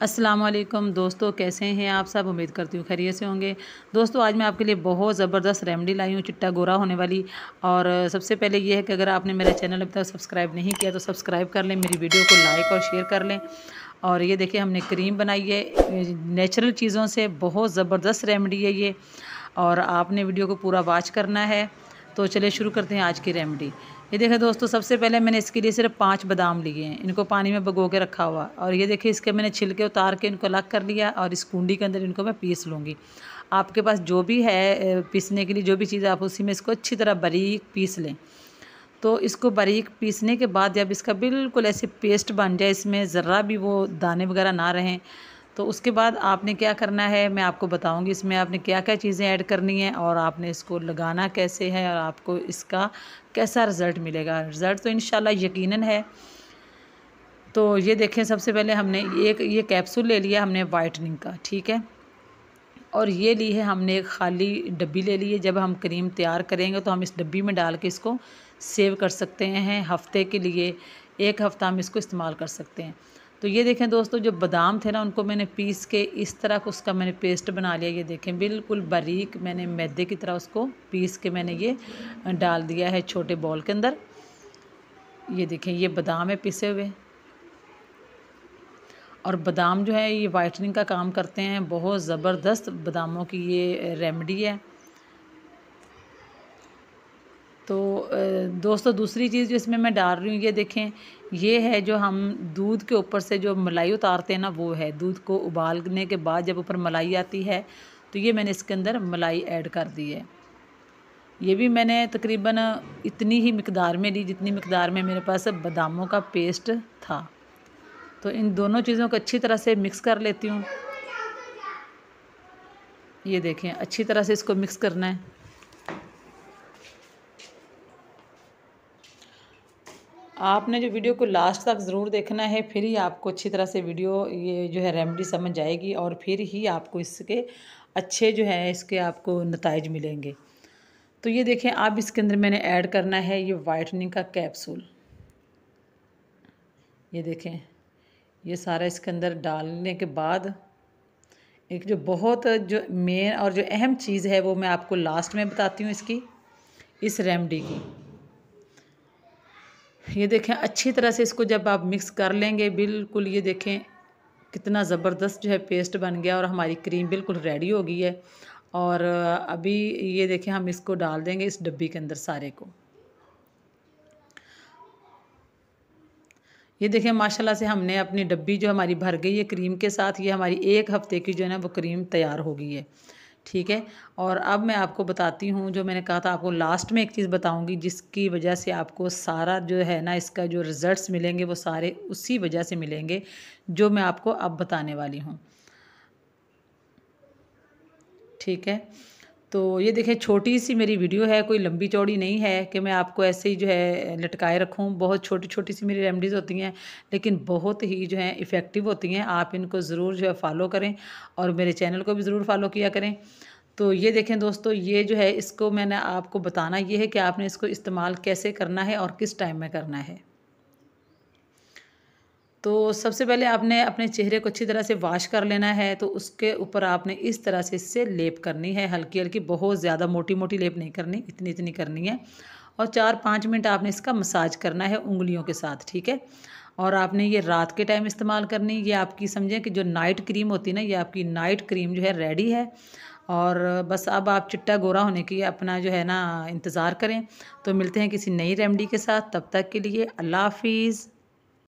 अस्सलाम वालेकुम दोस्तों, कैसे हैं आप सब। उम्मीद करती हूँ खैरियत से होंगे। दोस्तों आज मैं आपके लिए बहुत ज़बरदस्त रेमेडी लाई हूँ चिट्टा गोरा होने वाली। और सबसे पहले ये है कि अगर आपने मेरा चैनल अभी तक सब्सक्राइब नहीं किया तो सब्सक्राइब कर लें, मेरी वीडियो को लाइक और शेयर कर लें। और ये देखिए हमने क्रीम बनाई है नेचुरल चीज़ों से, बहुत ज़बरदस्त रेमेडी है ये। और आपने वीडियो को पूरा वॉच करना है। तो चलिए शुरू करते हैं आज की रेमेडी। ये देखें दोस्तों, सबसे पहले मैंने इसके लिए सिर्फ 5 बादाम लिए हैं। इनको पानी में भिगो के रखा हुआ। और ये देखिए इसके मैंने छिलके उतार के इनको अलग कर लिया और इस कुंडी के अंदर इनको मैं पीस लूँगी। आपके पास जो भी है पीसने के लिए जो भी चीज़, आप उसी में इसको अच्छी तरह बारीक पीस लें। तो इसको बारीक पीसने के बाद जब इसका बिल्कुल ऐसे पेस्ट बन जाए, इसमें ज़रा भी वो दाने वगैरह ना रहें, तो उसके बाद आपने क्या करना है मैं आपको बताऊंगी। इसमें आपने क्या क्या चीज़ें ऐड करनी है और आपने इसको लगाना कैसे है और आपको इसका कैसा रिज़ल्ट मिलेगा। रिज़ल्ट तो इंशाल्लाह यकीनन है। तो ये देखें, सबसे पहले हमने एक ये कैप्सूल ले लिया हमने वाइटनिंग का, ठीक है। और ये ली है हमने एक खाली डब्बी ले ली है। जब हम क्रीम तैयार करेंगे तो हम इस डब्बी में डाल के इसको सेव कर सकते हैं हफ्ते के लिए। 1 हफ़्ता हम इसको इस्तेमाल कर सकते हैं। तो ये देखें दोस्तों, जो बादाम थे ना उनको मैंने पीस के इस तरह का उसका मैंने पेस्ट बना लिया। ये देखें बिल्कुल बारीक मैंने मैदे की तरह उसको पीस के मैंने ये डाल दिया है छोटे बॉल के अंदर। ये देखें ये बादाम है पिसे हुए। और बादाम जो है ये वाइटनिंग का काम करते हैं, बहुत ज़बरदस्त बादामों की ये रेमेडी है। तो दोस्तों दूसरी चीज़ जो इसमें मैं डाल रही हूँ, ये देखें ये है जो हम दूध के ऊपर से जो मलाई उतारते हैं ना, वो है। दूध को उबालने के बाद जब ऊपर मलाई आती है तो ये मैंने इसके अंदर मलाई ऐड कर दी है। ये भी मैंने तकरीबन इतनी ही मिकदार में ली जितनी मिकदार में मेरे पास बादामों का पेस्ट था। तो इन दोनों चीज़ों को अच्छी तरह से मिक्स कर लेती हूँ। ये देखें अच्छी तरह से इसको मिक्स करना है। आपने जो वीडियो को लास्ट तक ज़रूर देखना है, फिर ही आपको अच्छी तरह से वीडियो ये जो है रेमेडी समझ आएगी और फिर ही आपको इसके अच्छे जो है इसके आपको नताइज मिलेंगे। तो ये देखें अब इसके अंदर मैंने ऐड करना है ये वाइटनिंग का कैप्सूल। ये देखें ये सारा इसके अंदर डालने के बाद एक जो बहुत जो मेन और जो अहम चीज़ है वो मैं आपको लास्ट में बताती हूँ इसकी, इस रेमेडी की। ये देखें अच्छी तरह से इसको जब आप मिक्स कर लेंगे बिल्कुल, ये देखें कितना ज़बरदस्त जो है पेस्ट बन गया और हमारी क्रीम बिल्कुल रेडी हो गई है। और अभी ये देखें हम इसको डाल देंगे इस डब्बी के अंदर सारे को। ये देखें माशाल्लाह से हमने अपनी डब्बी जो हमारी भर गई है क्रीम के साथ। ये हमारी 1 हफ़्ते की जो है ना वो क्रीम तैयार हो गई है, ठीक है। और अब मैं आपको बताती हूँ, जो मैंने कहा था आपको लास्ट में एक चीज़ बताऊँगी जिसकी वजह से आपको सारा जो है ना इसका जो रिज़ल्ट्स मिलेंगे वो सारे उसी वजह से मिलेंगे जो मैं आपको अब बताने वाली हूँ, ठीक है। तो ये देखिए छोटी सी मेरी वीडियो है, कोई लंबी चौड़ी नहीं है कि मैं आपको ऐसे ही जो है लटकाए रखूँ। बहुत छोटी छोटी सी मेरी रेमेडीज़ होती हैं लेकिन बहुत ही जो है इफ़ेक्टिव होती हैं। आप इनको ज़रूर जो है फॉलो करें और मेरे चैनल को भी ज़रूर फॉलो किया करें। तो ये देखें दोस्तों, ये जो है इसको मैंने आपको बताना ये है कि आपने इसको इस्तेमाल कैसे करना है और किस टाइम में करना है। तो सबसे पहले आपने अपने चेहरे को अच्छी तरह से वॉश कर लेना है। तो उसके ऊपर आपने इस तरह से इससे लेप करनी है, हल्की हल्की, बहुत ज़्यादा मोटी मोटी लेप नहीं करनी, इतनी इतनी करनी है। और 4-5 मिनट आपने इसका मसाज करना है उंगलियों के साथ, ठीक है। और आपने ये रात के टाइम इस्तेमाल करनी। ये आपकी समझें कि जो नाइट क्रीम होती है ना, ये आपकी नाइट क्रीम जो है रेडी है। और बस अब आप चिट्टा गोरा होने की अपना जो है ना इंतज़ार करें। तो मिलते हैं किसी नई रेमेडी के साथ, तब तक के लिए अल्लाह हाफिज़।